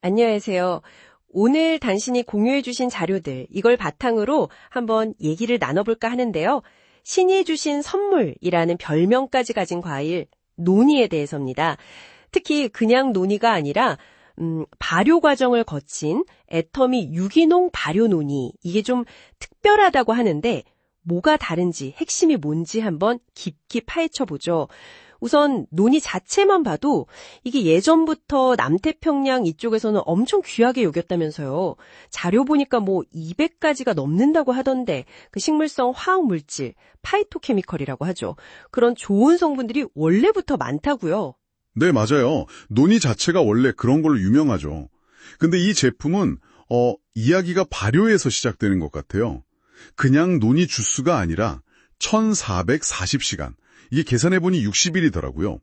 안녕하세요. 오늘 당신이 공유해주신 자료들, 이걸 바탕으로 한번 얘기를 나눠볼까 하는데요. 신이 주신 선물이라는 별명까지 가진 과일, 노니에 대해서입니다. 특히 그냥 노니가 아니라 발효 과정을 거친 애터미 유기농 발효 노니, 이게 좀 특별하다고 하는데 뭐가 다른지, 핵심이 뭔지 한번 깊이 파헤쳐보죠. 우선 노니 자체만 봐도 이게 예전부터 남태평양 이쪽에서는 엄청 귀하게 여겼다면서요. 자료 보니까 뭐 200가지가 넘는다고 하던데 그 식물성 화학물질, 파이토케미컬이라고 하죠. 그런 좋은 성분들이 원래부터 많다고요. 네, 맞아요. 노니 자체가 원래 그런 걸로 유명하죠. 근데 이 제품은 이야기가 발효에서 시작되는 것 같아요. 그냥 노니 주스가 아니라 1440시간. 이게 계산해보니 60일이더라고요.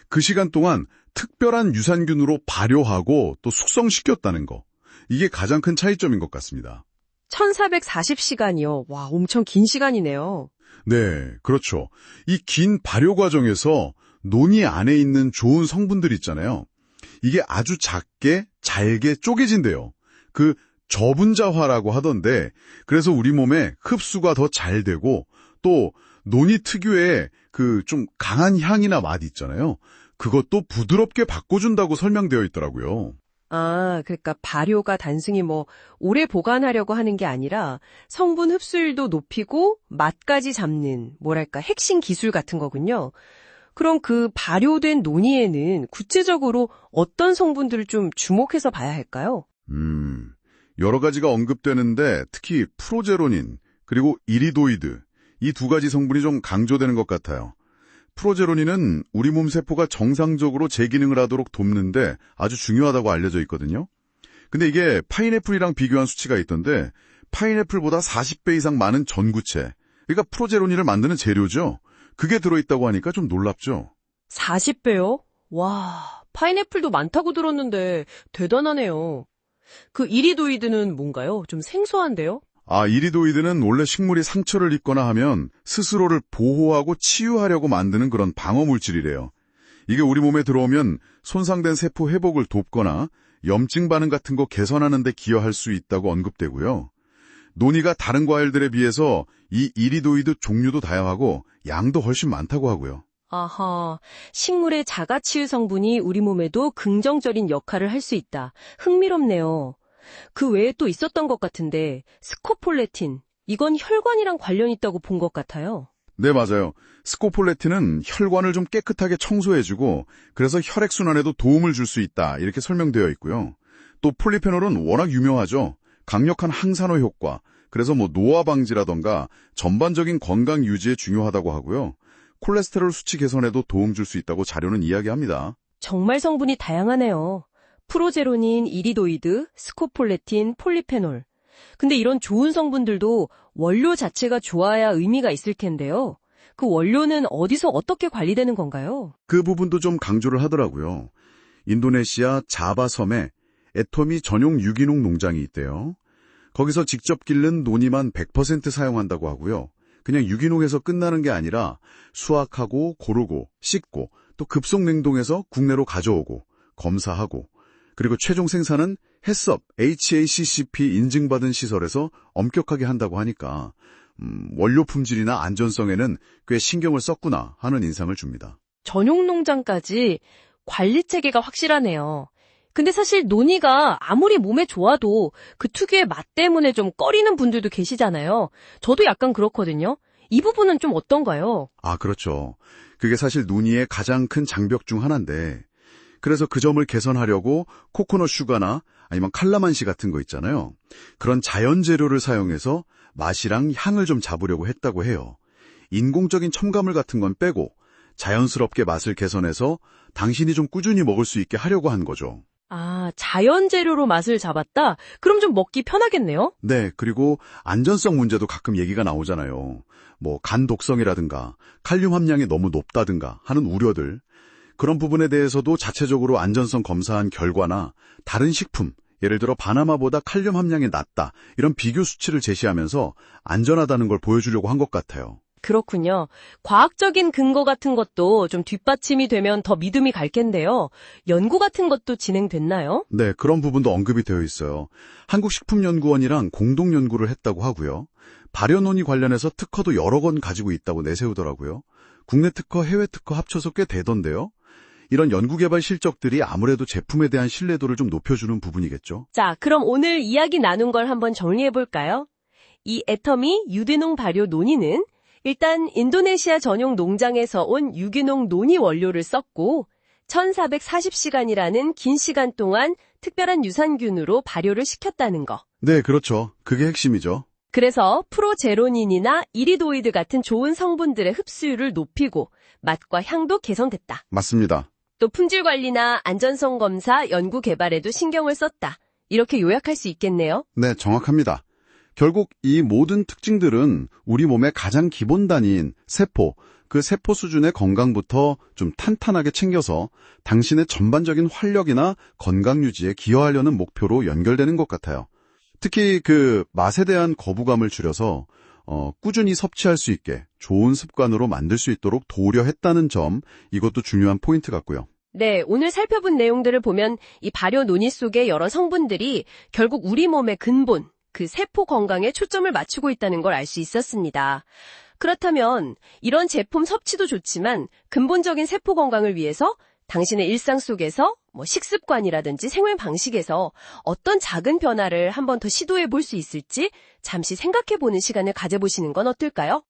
그 시간 동안 특별한 유산균으로 발효하고 또 숙성시켰다는 거. 이게 가장 큰 차이점인 것 같습니다. 1440시간이요. 와, 엄청 긴 시간이네요. 네, 그렇죠. 이 긴 발효 과정에서 노니 안에 있는 좋은 성분들 있잖아요. 이게 아주 작게 잘게 쪼개진대요. 그 저분자화라고 하던데 그래서 우리 몸에 흡수가 더 잘 되고 또 노니 특유의 그 좀 강한 향이나 맛 있잖아요. 그것도 부드럽게 바꿔준다고 설명되어 있더라고요. 아, 그러니까 발효가 단순히 뭐 오래 보관하려고 하는 게 아니라 성분 흡수율도 높이고 맛까지 잡는 뭐랄까 핵심 기술 같은 거군요. 그럼 그 발효된 노니에는 구체적으로 어떤 성분들을 좀 주목해서 봐야 할까요? 여러 가지가 언급되는데 특히 프로제로닌 그리고 이리도이드 이 두 가지 성분이 좀 강조되는 것 같아요. 프로제로닌은 우리 몸 세포가 정상적으로 재기능을 하도록 돕는데 아주 중요하다고 알려져 있거든요. 근데 이게 파인애플이랑 비교한 수치가 있던데 파인애플보다 40배 이상 많은 전구체, 그러니까 프로제로닌을 만드는 재료죠. 그게 들어있다고 하니까 좀 놀랍죠. 40배요? 와, 파인애플도 많다고 들었는데 대단하네요. 그 이리도이드는 뭔가요? 좀 생소한데요? 이리도이드는 원래 식물이 상처를 입거나 하면 스스로를 보호하고 치유하려고 만드는 그런 방어물질이래요. 이게 우리 몸에 들어오면 손상된 세포 회복을 돕거나 염증 반응 같은 거 개선하는 데 기여할 수 있다고 언급되고요. 노니가 다른 과일들에 비해서 이 이리도이드 종류도 다양하고 양도 훨씬 많다고 하고요. 아하, 식물의 자가치유 성분이 우리 몸에도 긍정적인 역할을 할 수 있다. 흥미롭네요. 그 외에 또 있었던 것 같은데 스코폴레틴, 이건 혈관이랑 관련 있다고 본 것 같아요. 네, 맞아요. 스코폴레틴은 혈관을 좀 깨끗하게 청소해주고 그래서 혈액순환에도 도움을 줄 수 있다 이렇게 설명되어 있고요. 또 폴리페놀은 워낙 유명하죠. 강력한 항산화 효과, 그래서 뭐 노화 방지라던가 전반적인 건강 유지에 중요하다고 하고요. 콜레스테롤 수치 개선에도 도움 줄 수 있다고 자료는 이야기합니다. 정말 성분이 다양하네요. 프로제로닌, 이리도이드, 스코폴레틴, 폴리페놀. 근데 이런 좋은 성분들도 원료 자체가 좋아야 의미가 있을 텐데요. 그 원료는 어디서 어떻게 관리되는 건가요? 그 부분도 좀 강조를 하더라고요. 인도네시아 자바 섬에 애터미 전용 유기농 농장이 있대요. 거기서 직접 기른 노니만 100% 사용한다고 하고요. 그냥 유기농에서 끝나는 게 아니라 수확하고 고르고 씻고 또 급속 냉동해서 국내로 가져오고 검사하고 그리고 최종 생산은 해썹 HACCP 인증받은 시설에서 엄격하게 한다고 하니까 원료 품질이나 안전성에는 꽤 신경을 썼구나 하는 인상을 줍니다. 전용 농장까지 관리 체계가 확실하네요. 근데 사실 노니가 아무리 몸에 좋아도 그 특유의 맛 때문에 좀 꺼리는 분들도 계시잖아요. 저도 약간 그렇거든요. 이 부분은 좀 어떤가요? 그렇죠. 그게 사실 노니의 가장 큰 장벽 중 하나인데 그래서 그 점을 개선하려고 코코넛 슈가나 아니면 칼라만시 같은 거 있잖아요. 그런 자연 재료를 사용해서 맛이랑 향을 좀 잡으려고 했다고 해요. 인공적인 첨가물 같은 건 빼고 자연스럽게 맛을 개선해서 당신이 좀 꾸준히 먹을 수 있게 하려고 한 거죠. 자연 재료로 맛을 잡았다? 그럼 좀 먹기 편하겠네요? 네, 그리고 안전성 문제도 가끔 얘기가 나오잖아요. 뭐 간 독성이라든가 칼륨 함량이 너무 높다든가 하는 우려들. 그런 부분에 대해서도 자체적으로 안전성 검사한 결과나 다른 식품, 예를 들어 바나마보다 칼륨 함량이 낮다 이런 비교 수치를 제시하면서 안전하다는 걸 보여주려고 한 것 같아요. 그렇군요. 과학적인 근거 같은 것도 좀 뒷받침이 되면 더 믿음이 갈 텐데요. 연구 같은 것도 진행됐나요? 네, 그런 부분도 언급이 되어 있어요. 한국식품연구원이랑 공동 연구를 했다고 하고요. 발효논이 관련해서 특허도 여러 건 가지고 있다고 내세우더라고요. 국내 특허, 해외 특허 합쳐서 꽤 되던데요. 이런 연구개발 실적들이 아무래도 제품에 대한 신뢰도를 좀 높여주는 부분이겠죠. 자, 그럼 오늘 이야기 나눈 걸 한번 정리해볼까요? 이 애터미 유기농 발효 논이는 일단 인도네시아 전용 농장에서 온 유기농 논이 원료를 썼고 1440시간이라는 긴 시간 동안 특별한 유산균으로 발효를 시켰다는 거. 네, 그렇죠. 그게 핵심이죠. 그래서 프로제로닌이나 이리도이드 같은 좋은 성분들의 흡수율을 높이고 맛과 향도 개선됐다. 맞습니다. 또 품질 관리나 안전성 검사, 연구 개발에도 신경을 썼다. 이렇게 요약할 수 있겠네요. 네, 정확합니다. 결국 이 모든 특징들은 우리 몸의 가장 기본 단위인 세포, 그 세포 수준의 건강부터 좀 탄탄하게 챙겨서 당신의 전반적인 활력이나 건강 유지에 기여하려는 목표로 연결되는 것 같아요. 특히 그 맛에 대한 거부감을 줄여서 꾸준히 섭취할 수 있게 좋은 습관으로 만들 수 있도록 도우려 했다는 점, 이것도 중요한 포인트 같고요. 네, 오늘 살펴본 내용들을 보면 이 발효 논이 속의 여러 성분들이 결국 우리 몸의 근본, 그 세포 건강에 초점을 맞추고 있다는 걸 알 수 있었습니다. 그렇다면 이런 제품 섭취도 좋지만 근본적인 세포 건강을 위해서 당신의 일상 속에서 식습관이라든지 생활 방식에서 어떤 작은 변화를 한번 더 시도해 볼 수 있을지 잠시 생각해 보는 시간을 가져보시는 건 어떨까요?